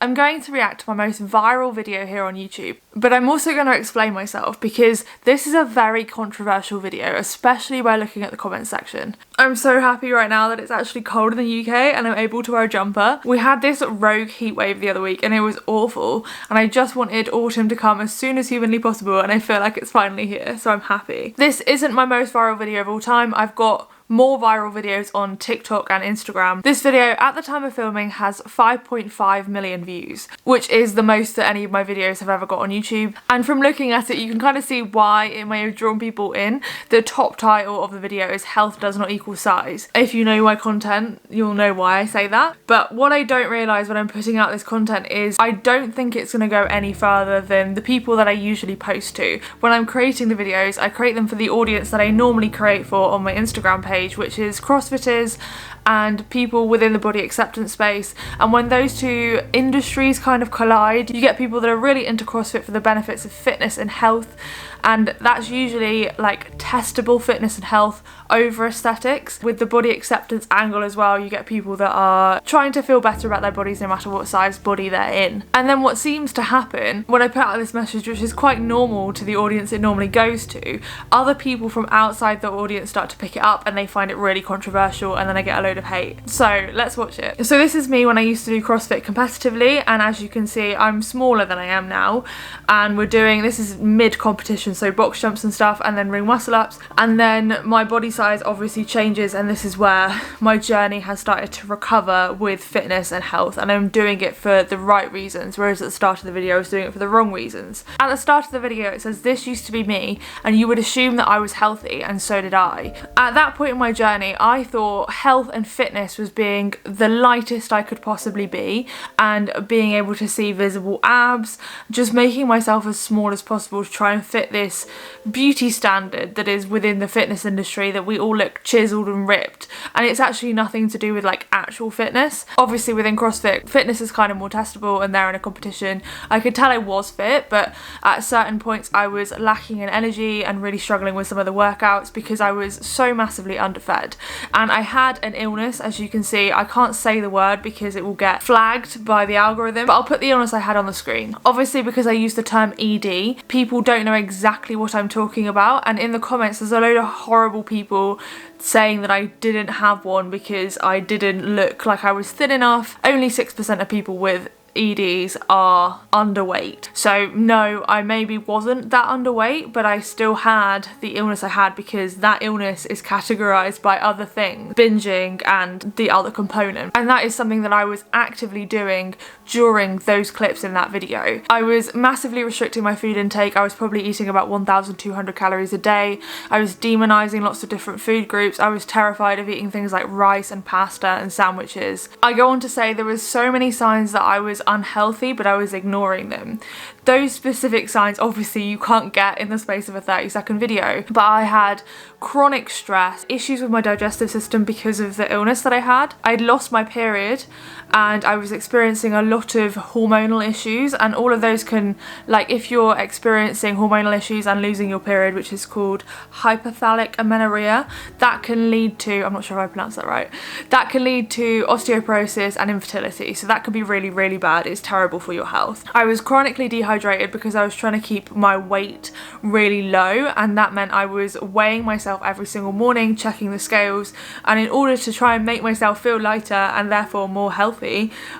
I'm going to react to my most viral video here on YouTube, but I'm also going to explain myself because this is a very controversial video, especially by looking at the comments section. I'm so happy right now that it's actually cold in the UK and I'm able to wear a jumper. We had this rogue heat wave the other week and it was awful, and I just wanted autumn to come as soon as humanly possible, and I feel like it's finally here, so I'm happy. This isn't my most viral video of all time. I've got more viral videos on TikTok and Instagram. This video at the time of filming has 5.5 million views, which is the most that any of my videos have ever got on YouTube. And from looking at it, you can kind of see why it may have drawn people in. The top title of the video is "Health does not equal size." If you know my content, you'll know why I say that. But what I don't realise when I'm putting out this content is I don't think it's going to go any further than the people that I usually post to. When I'm creating the videos, I create them for the audience that I normally create for on my Instagram page, which is crossfitters and people within the body acceptance space. And when those two industries kind of collide, you get people that are really into CrossFit for the benefits of fitness and health, and that's usually like testable fitness and health over aesthetics. With the body acceptance angle as well, you get people that are trying to feel better about their bodies no matter what size body they're in. And then what seems to happen when I put out this message, which is quite normal to the audience it normally goes to, other people from outside the audience start to pick it up and they find it really controversial, and then I get a load of hate. So let's watch it. So this is me when I used to do CrossFit competitively, and as you can see, I'm smaller than I am now, and we're doing, this is mid competition, so box jumps and stuff, and then ring muscle ups, and then my body size obviously changes, and this is where my journey has started to recover with fitness and health, and I'm doing it for the right reasons, whereas at the start of the video I was doing it for the wrong reasons. At the start of the video it says, "This used to be me," and you would assume that I was healthy, and so did I. At that point in my journey, I thought health and fitness was being the lightest I could possibly be, and being able to see visible abs, just making myself as small as possible to try and fit this beauty standard that is within the fitness industry, that we all look chiseled and ripped, and it's actually nothing to do with like actual fitness. Obviously within CrossFit, fitness is kind of more testable, and they're in a competition. I could tell I was fit, but at certain points I was lacking in energy and really struggling with some of the workouts because I was so massively underfed. And I had an illness, as you can see. I can't say the word because it will get flagged by the algorithm, but I'll put the illness I had on the screen. Obviously because I use the term ED, people don't know exactly what I'm talking about, and in the comments there's a load of horrible people saying that I didn't have one because I didn't look like I was thin enough. Only 6% of people with EDs are underweight. So no, I maybe wasn't that underweight, but I still had the illness I had because that illness is categorized by other things, binging and the other component. And that is something that I was actively doing during those clips in that video. I was massively restricting my food intake. I was probably eating about 1,200 calories a day. I was demonizing lots of different food groups. I was terrified of eating things like rice and pasta and sandwiches. I go on to say there was so many signs that I was unhealthy, but I was ignoring them. Those specific signs obviously you can't get in the space of a 30-second video, but I had chronic stress, issues with my digestive system because of the illness that I had. I'd lost my period and I was experiencing a lot of hormonal issues, and all of those can, like if you're experiencing hormonal issues and losing your period, which is called hypothalamic amenorrhea, that can lead to, I'm not sure if I pronounced that right, that can lead to osteoporosis and infertility. So that could be really, really bad. It's terrible for your health. I was chronically dehydrated because I was trying to keep my weight really low, and that meant I was weighing myself every single morning, checking the scales, and in order to try and make myself feel lighter and therefore more healthy,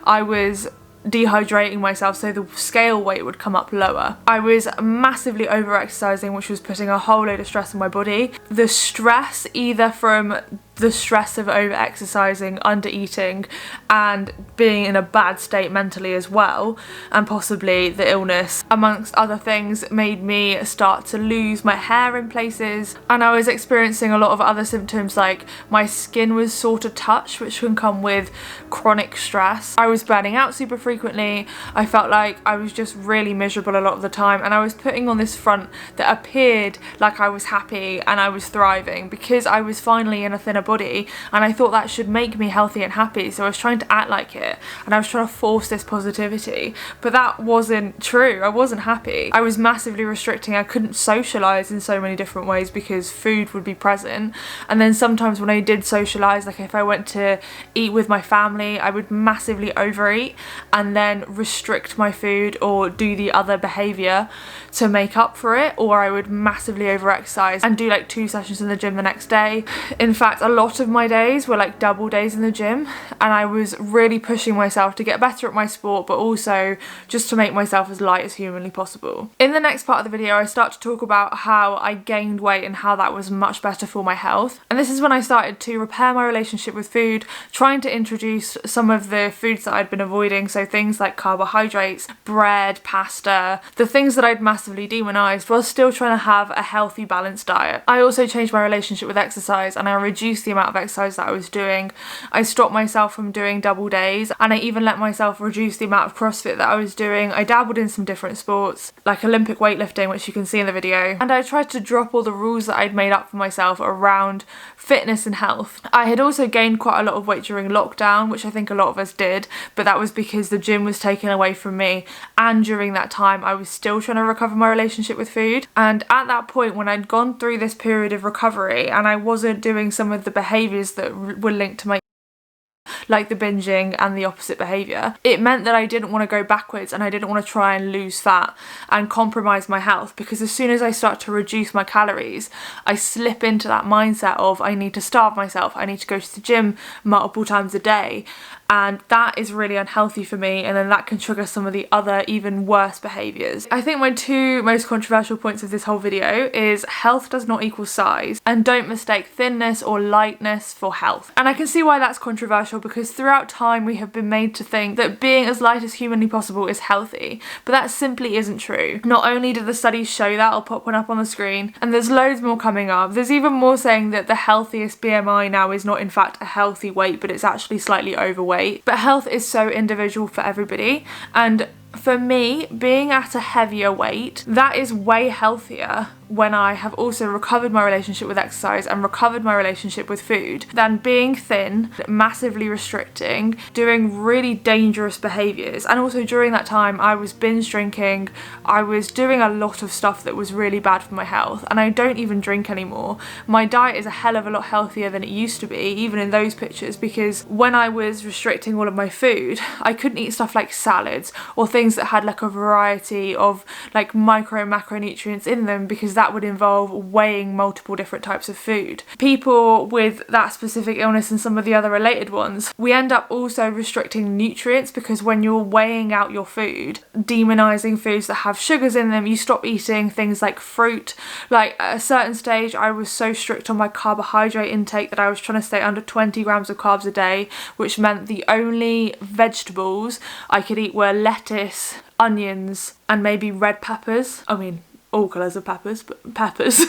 I was dehydrating myself so the scale weight would come up lower. I was massively over exercising, which was putting a whole load of stress on my body. The stress, either from the stress of over exercising, under eating, and being in a bad state mentally as well, and possibly the illness amongst other things, made me start to lose my hair in places, and I was experiencing a lot of other symptoms, like my skin was sore to touch, which can come with chronic stress. I was burning out super frequently. I felt like I was just really miserable a lot of the time, and I was putting on this front that appeared like I was happy and I was thriving because I was finally in a thinner body, and I thought that should make me healthy and happy, so I was trying to act like it, and I was trying to force this positivity, but that wasn't true. I wasn't happy. I was massively restricting. I couldn't socialise in so many different ways because food would be present, and then sometimes when I did socialise, like if I went to eat with my family, I would massively overeat and then restrict my food or do the other behaviour to make up for it, or I would massively overexercise and do like 2 sessions in the gym the next day. In fact, a lot of my days were like double days in the gym, and I was really pushing myself to get better at my sport, but also just to make myself as light as humanly possible. In the next part of the video, I start to talk about how I gained weight and how that was much better for my health. And this is when I started to repair my relationship with food, trying to introduce some of the foods that I'd been avoiding, so things like carbohydrates, bread, pasta, the things that I'd massively demonized, while still trying to have a healthy, balanced diet. I also changed my relationship with exercise, and I reduced the amount of exercise that I was doing. I stopped myself from doing double days, and I even let myself reduce the amount of CrossFit that I was doing. I dabbled in some different sports, like Olympic weightlifting, which you can see in the video, and I tried to drop all the rules that I'd made up for myself around fitness and health. I had also gained quite a lot of weight during lockdown, which I think a lot of us did, but that was because the gym was taken away from me, and during that time I was still trying to recover my relationship with food. And at that point, when I'd gone through this period of recovery and I wasn't doing some of the behaviours that were linked to my, like the binging and the opposite behaviour, it meant that I didn't want to go backwards, and I didn't want to try and lose fat and compromise my health, because as soon as I start to reduce my calories, I slip into that mindset of I need to starve myself, I need to go to the gym multiple times a day, and that is really unhealthy for me, and then that can trigger some of the other even worse behaviours. I think my 2 most controversial points of this whole video is health does not equal size, and don't mistake thinness or lightness for health. And I can see why that's controversial, because throughout time we have been made to think that being as light as humanly possible is healthy, but that simply isn't true. Not only do the studies show that, I'll put one up on the screen, and there's loads more coming up. There's even more saying that the healthiest BMI now is not in fact a healthy weight, but it's actually slightly overweight. But health is so individual for everybody, and for me, being at a heavier weight, that is way healthier when I have also recovered my relationship with exercise and recovered my relationship with food, than being thin, massively restricting, doing really dangerous behaviours. And also during that time I was binge drinking, I was doing a lot of stuff that was really bad for my health, and I don't even drink anymore. My diet is a hell of a lot healthier than it used to be, even in those pictures, because when I was restricting all of my food, I couldn't eat stuff like salads or things that had like a variety of like micro and macronutrients in them, because that would involve weighing multiple different types of food. People with that specific illness and some of the other related ones, we end up also restricting nutrients, because when you're weighing out your food, demonizing foods that have sugars in them, you stop eating things like fruit. Like at a certain stage I was so strict on my carbohydrate intake that I was trying to stay under 20 grams of carbs a day, which meant the only vegetables I could eat were lettuce, onions, and maybe red peppers. I mean, all colours of peppers, but peppers.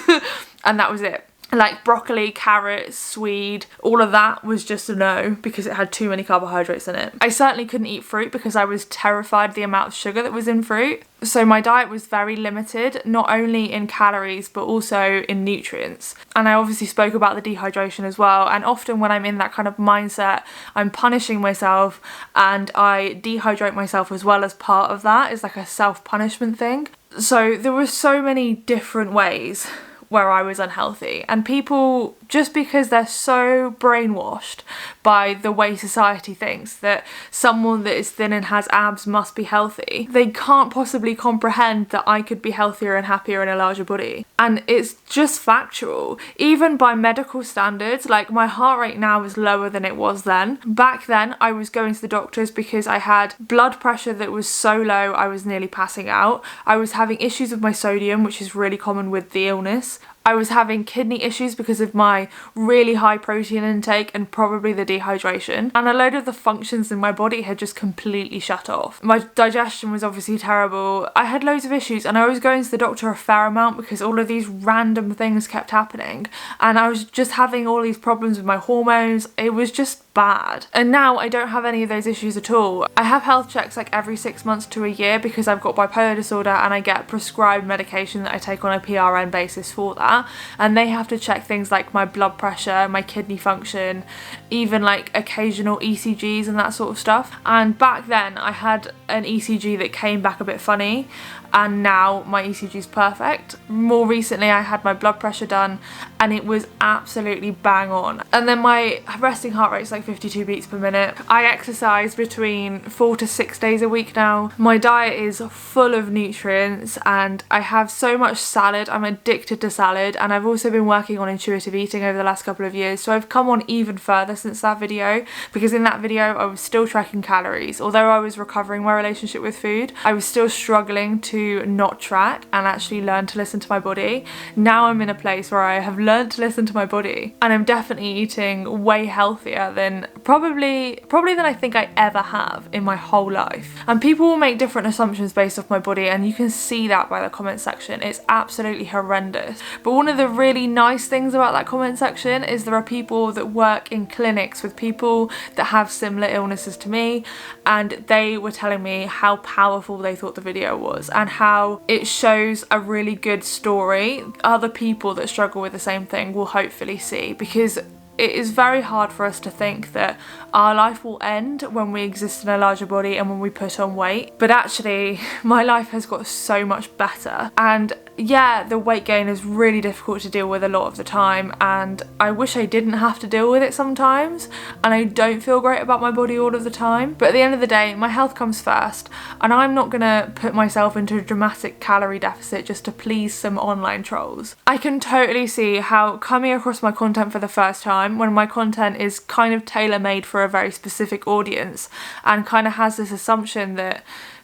And that was it. Like broccoli, carrots, swede, all of that was just a no, because it had too many carbohydrates in it. I certainly couldn't eat fruit because I was terrified of the amount of sugar that was in fruit. So my diet was very limited, not only in calories but also in nutrients. And I obviously spoke about the dehydration as well, and often when I'm in that kind of mindset, I'm punishing myself and I dehydrate myself as well as part of that. It's like a self-punishment thing. So there were so many different ways where I was unhealthy, and people, just because they're so brainwashed by the way society thinks that someone that is thin and has abs must be healthy, they can't possibly comprehend that I could be healthier and happier in a larger body. And it's just factual. Even by medical standards, like my heart rate now is lower than it was then. Back then I was going to the doctors because I had blood pressure that was so low I was nearly passing out. I was having issues with my sodium, which is really common with the illness. I was having kidney issues because of my really high protein intake and probably the dehydration, and a load of the functions in my body had just completely shut off. My digestion was obviously terrible. I had loads of issues, and I was going to the doctor a fair amount because all of these random things kept happening, and I was just having all these problems with my hormones. It was just bad. And now I don't have any of those issues at all. I have health checks like every 6 months to a year because I've got bipolar disorder, and I get prescribed medication that I take on a PRN basis for that, and they have to check things like my blood pressure, my kidney function, even like occasional ECGs and that sort of stuff. And back then I had an ECG that came back a bit funny, and now my ECG is perfect. More recently I had my blood pressure done and it was absolutely bang on. And then my resting heart rate is like 52 beats per minute. I exercise between 4 to 6 days a week now. My diet is full of nutrients and I have so much salad. I'm addicted to salad, and I've also been working on intuitive eating over the last couple of years, so I've come on even further since that video, because in that video I was still tracking calories. Although I was recovering my relationship with food, I was still struggling to not track and actually learn to listen to my body. Now I'm in a place where I have learned to listen to my body, and I'm definitely eating way healthier than probably than I think I ever have in my whole life. And people will make different assumptions based off my body, and you can see that by the comment section. It's absolutely horrendous. But one of the really nice things about that comment section is there are people that work in clinics with people that have similar illnesses to me, and they were telling me how powerful they thought the video was and how it shows a really good story other people that struggle with the same thing will hopefully see, because it is very hard for us to think that our life will end when we exist in a larger body and when we put on weight. But actually, my life has got so much better. And yeah, the weight gain is really difficult to deal with a lot of the time, and I wish I didn't have to deal with it sometimes, and I don't feel great about my body all of the time. But at the end of the day, my health comes first, and I'm not gonna put myself into a dramatic calorie deficit just to please some online trolls. I can totally see how coming across my content for the first time, when my content is kind of tailor-made for a very specific audience and kind of has this assumption that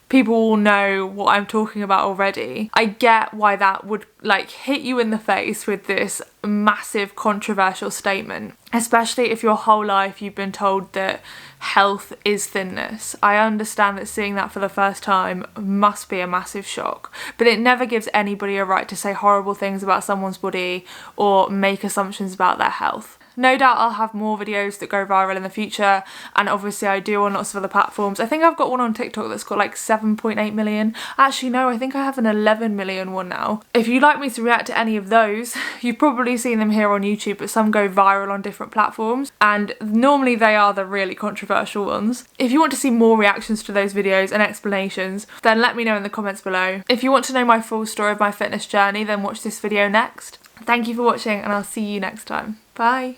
people will know what I'm talking about already, I get why that would like hit you in the face with this massive controversial statement, especially if your whole life you've been told that health is thinness. I understand that seeing that for the first time must be a massive shock, but it never gives anybody a right to say horrible things about someone's body or make assumptions about their health. No doubt I'll have more videos that go viral in the future, and obviously I do on lots of other platforms. I think I've got one on TikTok that's got like 7.8 million. Actually no, I think I have an 11 million one now. If you'd like me to react to any of those, you've probably seen them here on YouTube, but some go viral on different platforms, and normally they are the really controversial ones. If you want to see more reactions to those videos and explanations, then let me know in the comments below. If you want to know my full story of my fitness journey, then watch this video next. Thank you for watching, and I'll see you next time. Bye.